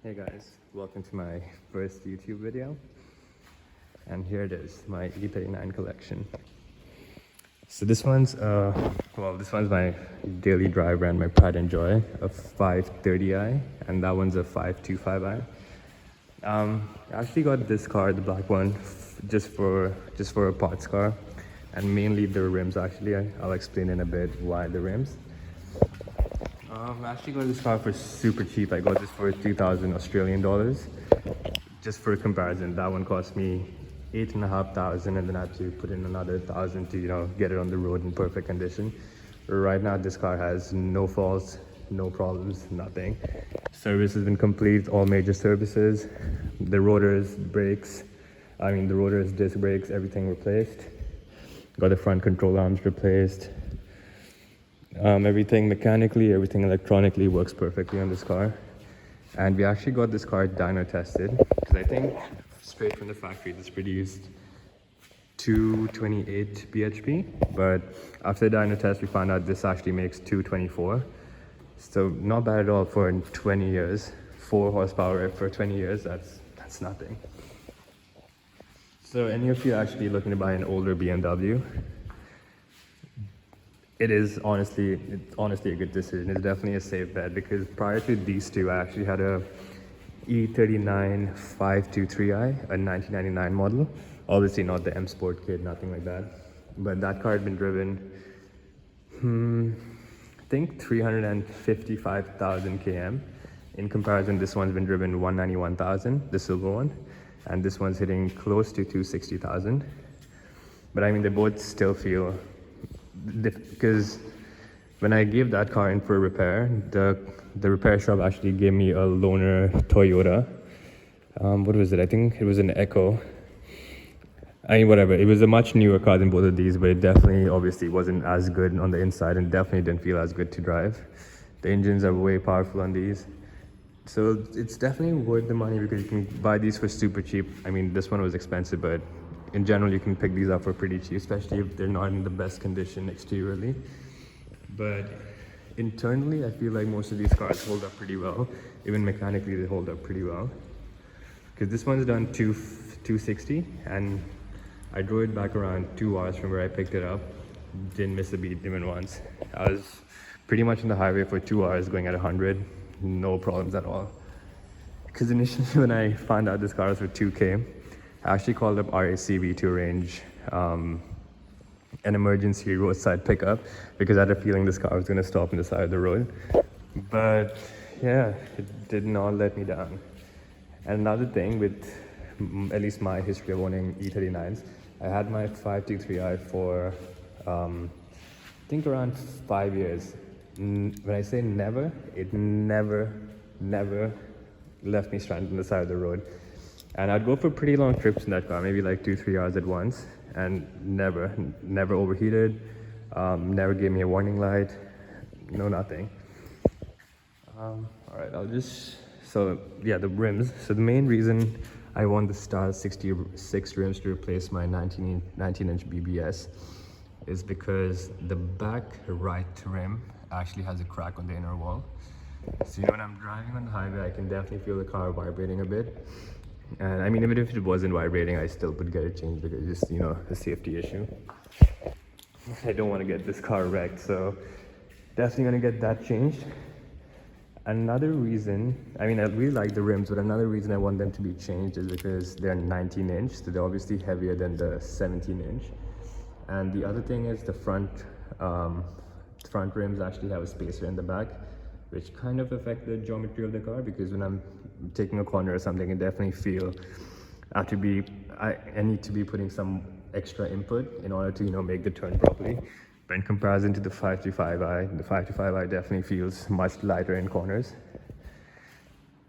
Hey guys, welcome to my first YouTube video. And here it is, my E39 collection. So this one's my daily driver and my pride and joy, a 530i, and that one's a 525i. I actually got this car, the black one, just for a parts car, and mainly the rims. Actually, I'll explain in a bit why the rims. I actually got this car for super cheap. I got this for 2,000 Australian dollars. Just for comparison, that one cost me 8,500, and then I had to put in another 1,000 to get it on the road in perfect condition. Right now, this car has no faults, no problems, nothing. Service has been complete, all major services. The rotors, brakes, the rotors, disc brakes, everything replaced. Got the front control arms replaced. Everything mechanically, everything electronically works perfectly on this car. And we actually got this car dyno tested, because I think straight from the factory this produced 228 bhp, but after the dyno test we found out this actually makes 224. So not bad at all for 20 years. 4 horsepower for 20 years, that's nothing. So any of you actually looking to buy an older BMW, it's honestly a good decision. It's definitely a safe bet, because prior to these two, I actually had a E39 523i, a 1999 model. Obviously not the M Sport kit, nothing like that. But that car had been driven, I think 355,000 km. In comparison, this one's been driven 191,000, the silver one. And this one's hitting close to 260,000. But they both still feel, because when I gave that car in for repair, the repair shop actually gave me a loaner Toyota. What was it? I think it was an Echo. Whatever. It was a much newer car than both of these, but it definitely, obviously, wasn't as good on the inside, and definitely didn't feel as good to drive. The engines are way powerful on these. So it's definitely worth the money, because you can buy these for super cheap. This one was expensive, but in general, you can pick these up for pretty cheap, especially if they're not in the best condition exteriorly. But internally, I feel like most of these cars hold up pretty well. Even mechanically, they hold up pretty well. Because this one's done 260, and I drove it back around 2 hours from where I picked it up. Didn't miss a beat even once. I was pretty much on the highway for 2 hours going at 100, no problems at all. Because initially, when I found out this car was for 2K, I actually called up RACV to arrange an emergency roadside pickup, because I had a feeling this car was going to stop on the side of the road. But yeah, it did not let me down. And another thing with at least my history of owning E39s, I had my 523i for I think around 5 years. When I say never, it never left me stranded on the side of the road. And I'd go for pretty long trips in that car, maybe like 2-3 hours at once, and never overheated, never gave me a warning light, no nothing. All right, so yeah, the rims. So the main reason I want the Star 66 rims to replace my 19-inch BBS is because the back right rim actually has a crack on the inner wall. So when I'm driving on the highway, I can definitely feel the car vibrating a bit. And even if it wasn't vibrating, I still would get it changed, because it's just, a safety issue. I don't want to get this car wrecked, so definitely going to get that changed. Another reason, I really like the rims, but another reason I want them to be changed is because they're 19-inch, so they're obviously heavier than the 17-inch. And the other thing is the front rims actually have a spacer in the back, which kind of affect the geometry of the car, because when I'm taking a corner or something, I definitely feel I need to be putting some extra input in order to make the turn properly. But in comparison to the 525i, the 525i definitely feels much lighter in corners.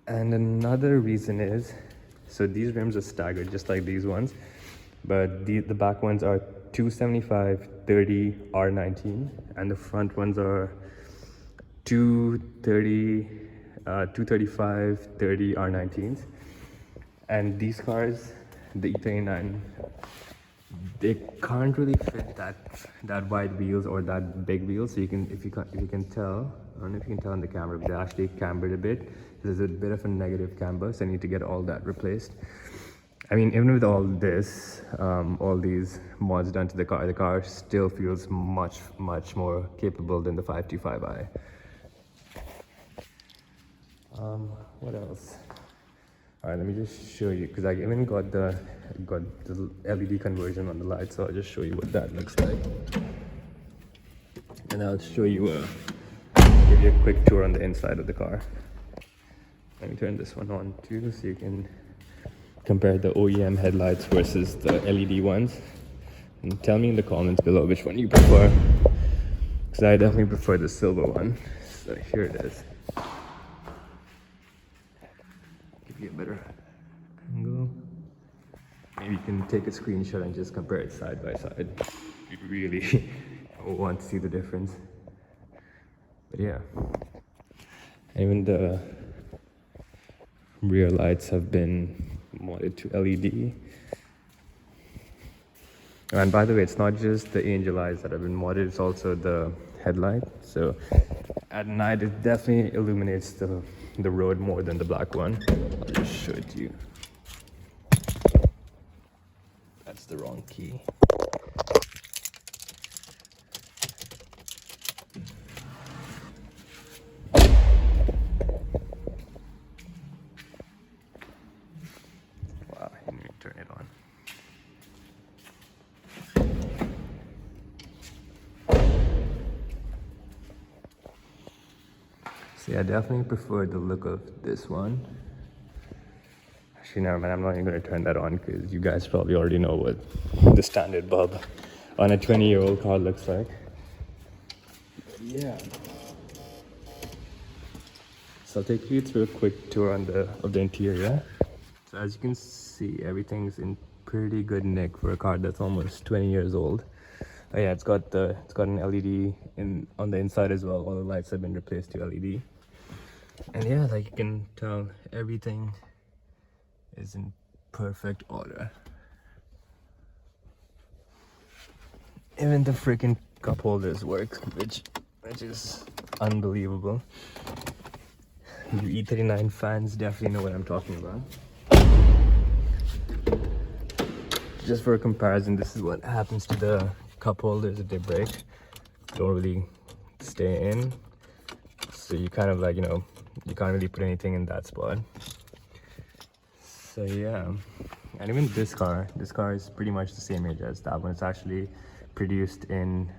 And another reason is, so these rims are staggered just like these ones, but the back ones are 275 30 R19, and the front ones are 235 30 R19s. And these cars, the E39, they can't really fit that wide wheels or that big wheels. So you can, if you can tell, I don't know if you can tell on the camera, but they actually cambered a bit. There's a bit of a negative camber, so I need to get all that replaced. I mean, even with all this, all these mods done to the car still feels much more capable than the 525i. What else? All right, let me just show you, because I even got the LED conversion on the light, so I'll just show you what that looks like. And I'll show you, give you a quick tour on the inside of the car. Let me turn this one on too, so you can compare the OEM headlights versus the LED ones. And tell me in the comments below which one you prefer, because I definitely prefer the silver one. So here it is. Give you a better angle. Maybe you can take a screenshot and just compare it side by side. You really want to see the difference. But yeah, even the rear lights have been modded to LED. And by the way, it's not just the angel eyes that have been modded, it's also the headlight. So at night it definitely illuminates the road more than the black one. I'll just show it to you. That's the wrong key. Wow, I didn't even turn it on. See, I definitely prefer the look of this one. Actually, never mind, I'm not even going to turn that on because you guys probably already know what the standard bulb on a 20-year-old car looks like. Yeah. So I'll take you through a quick tour of the interior. So as you can see, everything's in pretty good nick for a car that's almost 20 years old. Oh yeah, it's got an LED on the inside as well. All the lights have been replaced to LED. And yeah, like you can tell, everything is in perfect order. Even the freaking cup holders work, which is unbelievable. You E39 fans definitely know what I'm talking about. Just for a comparison, this is what happens to the cup holders if they break. Don't really stay in. So you kind of like, you know, you can't really put anything in that spot. So yeah, and even this car is pretty much the same age as that one. It's actually produced in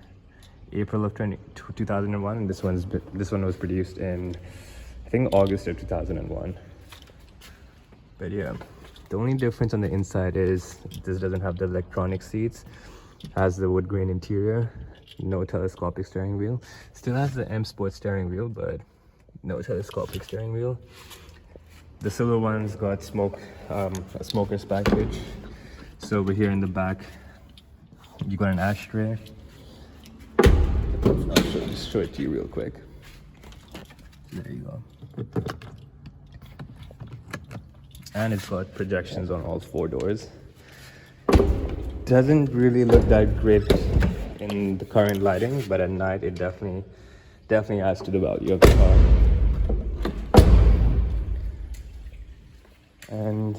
April of 2001, and this one was produced in, I think, August of 2001. But yeah, the only difference on the inside is this doesn't have the electronic seats. It has the wood grain interior, no telescopic steering wheel. Still has the M Sport steering wheel, but no telescopic steering wheel. The silver one's got a smoker's package. So over here in the back, you got an ashtray. I'll just show it to you real quick. There you go. And it's got projections on all 4 doors. Doesn't really look that great in the current lighting, but at night it definitely adds to the value of the car. And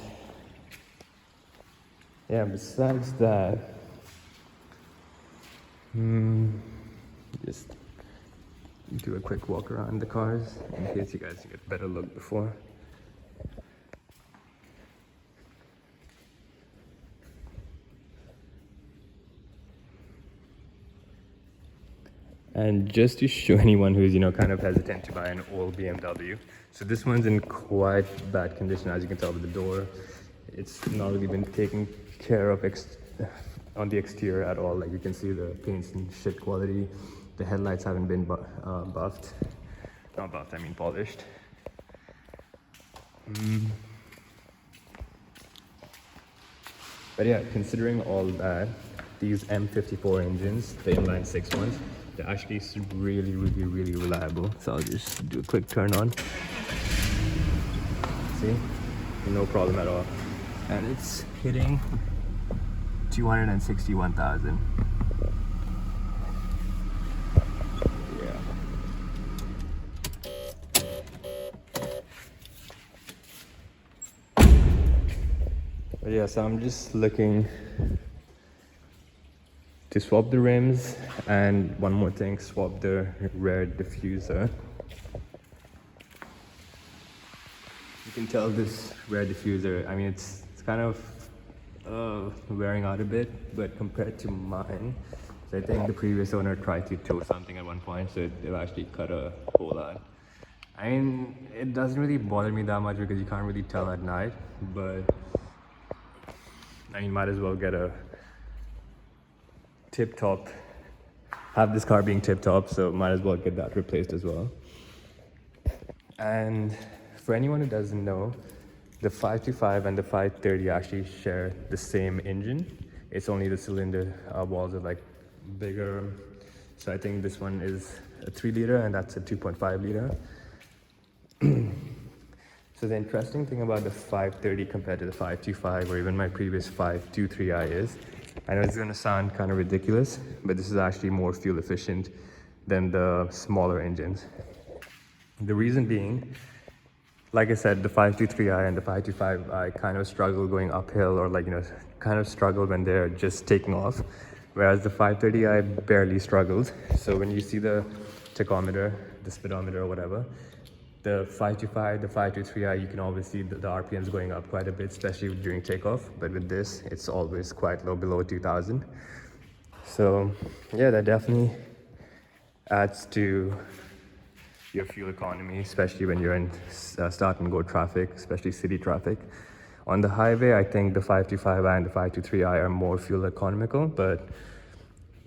yeah, besides that, just do a quick walk around the cars in case you guys get a better look before. And just to show anyone who's, you know, kind of hesitant to buy an old BMW, so this one's in quite bad condition. As you can tell with the door, it's not really been taken care of on the exterior at all. Like you can see the paint's in shit quality. The headlights haven't been buffed. Not buffed, I mean polished. But yeah, considering all that, these M54 engines, the inline 6 ones, they're actually really reliable. So I'll just do a quick turn on. See? No problem at all. And it's hitting 261,000. Yeah. But yeah, so I'm just looking to swap the rims, and one more thing, swap the rear diffuser. You can tell this rear diffuser, I mean, it's kind of wearing out a bit, but compared to mine, so I think the previous owner tried to tow something at one point, so it actually cut a hole out. I mean, it doesn't really bother me that much because you can't really tell at night, but I mean, might as well get a tip-top, have this car being tip-top, so might as well get that replaced as well. And for anyone who doesn't know, the 525 and the 530 actually share the same engine. It's only the cylinder walls are like bigger. So I think this one is a 3 liter and that's a 2.5 liter. So the interesting thing about the 530 compared to the 525 or even my previous 523i is, I know it's going to sound kind of ridiculous, but this is actually more fuel efficient than the smaller engines. The reason being, like I said, the 523i and the 525i kind of struggle going uphill, or like, you know, kind of struggle when they're just taking off, whereas the 530i barely struggles. So when you see the tachometer, the speedometer or whatever, the 525, the 523i, you can always see the RPMs going up quite a bit, especially during takeoff. But with this, it's always quite low, below 2000. So yeah, that definitely adds to your fuel economy, especially when you're in start and go traffic, especially city traffic. On the highway, I think the 525i and the 523i are more fuel economical, but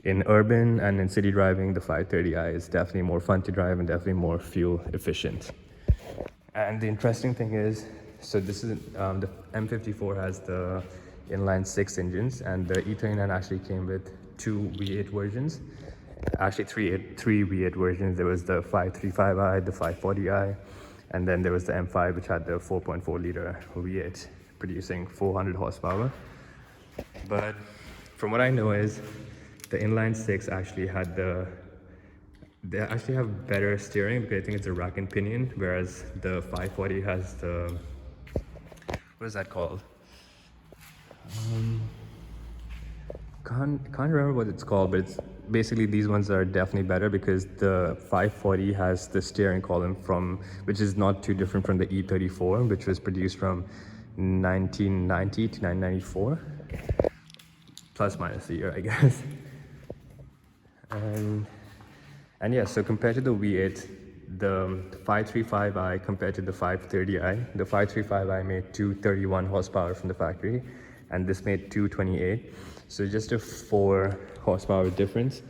in urban and in city driving, the 530i is definitely more fun to drive and definitely more fuel efficient. And the interesting thing is, so this is the M54 has the inline 6 engines, and the E39 actually came with 2 V8 versions. Actually, three V8 versions. There was the 535i, the 540i, and then there was the M5, which had the 4.4 liter V8 producing 400 horsepower. But from what I know is, the inline 6 actually had they actually have better steering because I think it's a rack and pinion, whereas the 540 has the, what is that called? Can't remember what it's called, but it's basically, these ones are definitely better because the 540 has the steering column which is not too different from the E34, which was produced from 1990 to 1994, plus minus a year, I guess. And yeah, so compared to the V8, the 535i compared to the 530i, the 535i made 231 horsepower from the factory, and this made 228. So just a 4 horsepower difference.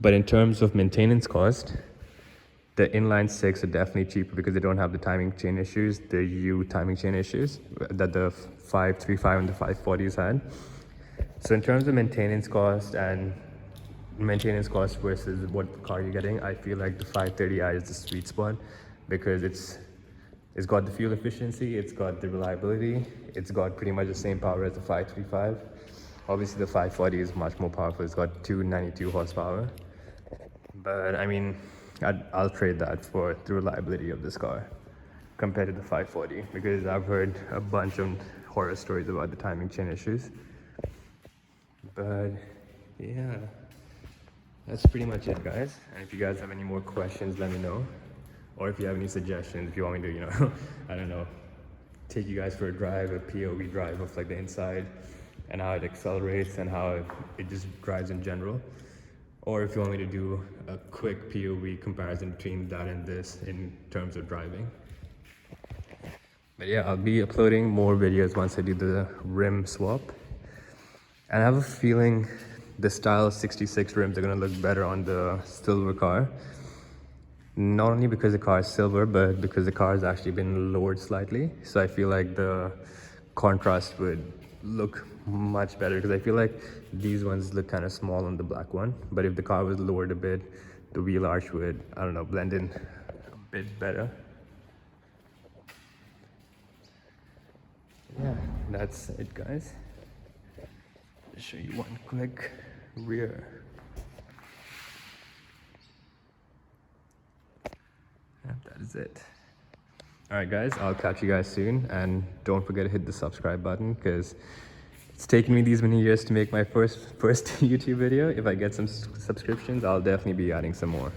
But in terms of maintenance cost, the inline 6 are definitely cheaper because they don't have the timing chain issues, the U timing chain issues that the 535 and the 540s had. So in terms of maintenance cost versus what car you're getting, I feel like the 530i is the sweet spot because it's got the fuel efficiency, it's got the reliability, it's got pretty much the same power as the 535. Obviously the 540 is much more powerful, it's got 292 horsepower. But I mean, I'll trade that for the reliability of this car compared to the 540 because I've heard a bunch of horror stories about the timing chain issues. But yeah, that's pretty much it, guys. And if you guys have any more questions, let me know. Or if you have any suggestions, if you want me to, you know, I don't know, take you guys for a drive, a POV drive of like the inside and how it accelerates and how it just drives in general. Or if you want me to do a quick POV comparison between that and this in terms of driving. But yeah, I'll be uploading more videos once I do the rim swap. And I have a feeling the Style 66 rims are gonna look better on the silver car. Not only because the car is silver, but because the car has actually been lowered slightly. So I feel like the contrast would look much better because I feel like these ones look kind of small on the black one. But if the car was lowered a bit, the wheel arch would, I don't know, blend in a bit better. Yeah, that's it, guys. Just show you one quick rear. And that is it. All right, guys, I'll catch you guys soon. And don't forget to hit the subscribe button, because it's taken me these many years to make my first YouTube video. If I get some subscriptions, I'll definitely be adding some more.